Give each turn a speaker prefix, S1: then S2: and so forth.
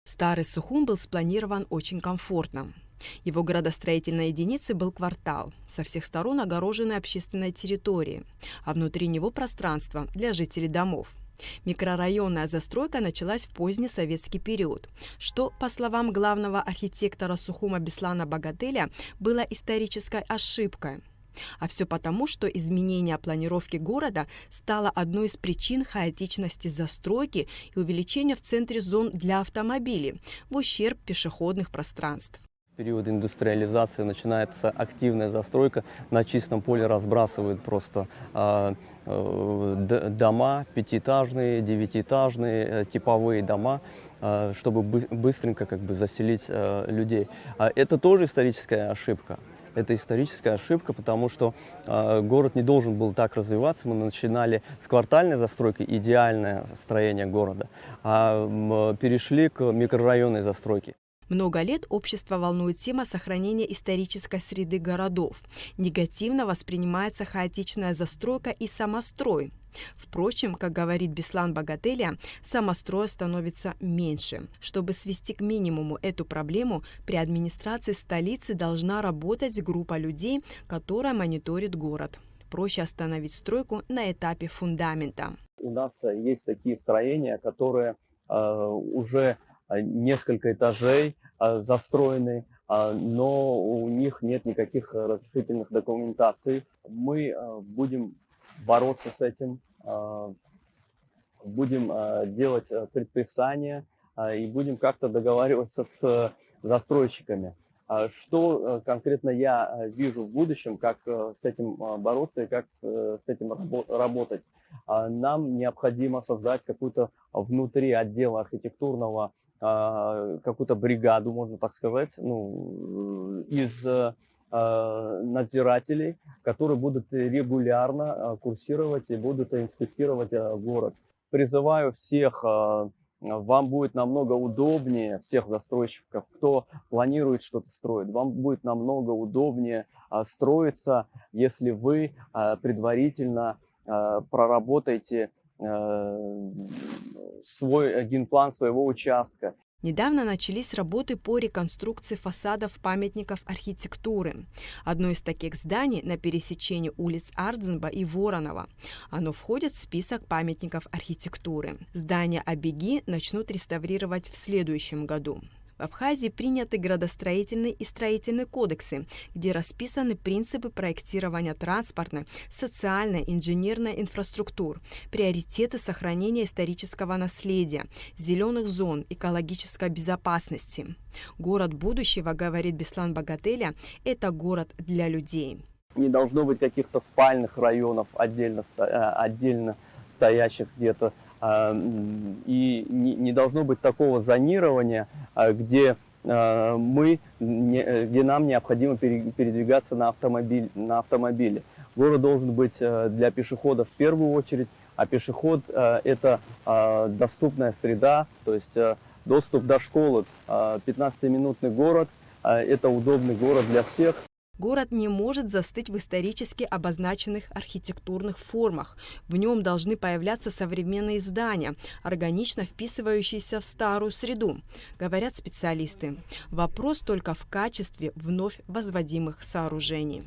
S1: Старый Сухум был спланирован очень комфортно. Его градостроительной единицей был квартал, со всех сторон огороженной общественной территорией, а внутри него пространство для жителей домов. Микрорайонная застройка началась в поздний советский период, что, по словам главного архитектора Сухума Беслана Багателя, было исторической ошибкой. А все потому, что изменение планировки города стало одной из причин хаотичности застройки и увеличения в центре зон для автомобилей в ущерб пешеходных пространств.
S2: В период индустриализации начинается активная застройка. На чистом поле разбрасывают просто дома, пятиэтажные, девятиэтажные, типовые дома, чтобы быстренько заселить людей. Это тоже историческая ошибка. Это историческая ошибка, потому что город не должен был так развиваться. Мы начинали с квартальной застройки, идеальное строение города, а перешли к микрорайонной застройке.
S1: Много лет общество волнует тема сохранения исторической среды городов. Негативно воспринимается хаотичная застройка и самострой. Впрочем, как говорит Беслан Багателя, самостроя становится меньше. Чтобы свести к минимуму эту проблему, при администрации столицы должна работать группа людей, которая мониторит город. Проще остановить стройку на этапе фундамента.
S2: У нас есть такие строения, которые уже несколько этажей застроены, но у них нет никаких разрешительных документаций. Мы будем бороться с этим, будем делать предписания и будем как-то договариваться с застройщиками. Что конкретно я вижу в будущем, как с этим бороться и как с этим работать? Нам необходимо создать какую-то внутри отдела архитектурного, какую-то бригаду, можно так сказать, из надзирателей, которые будут регулярно курсировать и будут инспектировать город. Призываю всех, вам будет намного удобнее, всех застройщиков, кто планирует что-то строить, вам будет намного удобнее строиться, если вы предварительно проработаете свой генплан своего участка.
S1: Недавно начались работы по реконструкции фасадов памятников архитектуры. Одно из таких зданий на пересечении улиц Ардзинба и Воронова. Оно входит в список памятников архитектуры. Здание Абиги начнут реставрировать в следующем году. В Абхазии приняты градостроительные и строительные кодексы, где расписаны принципы проектирования транспортной, социальной, инженерной инфраструктур, приоритеты сохранения исторического наследия, зеленых зон, экологической безопасности. Город будущего, говорит Беслан Багателя, это город для людей.
S2: Не должно быть каких-то спальных районов, отдельно стоящих где-то. И не должно быть такого зонирования, где нам необходимо передвигаться на автомобиле. Город должен быть для пешеходов в первую очередь, а пешеход – это доступная среда, то есть доступ до школы. 15-минутный город – это удобный город для всех.
S1: Город не может застыть в исторически обозначенных архитектурных формах. В нем должны появляться современные здания, органично вписывающиеся в старую среду, говорят специалисты. Вопрос только в качестве вновь возводимых сооружений.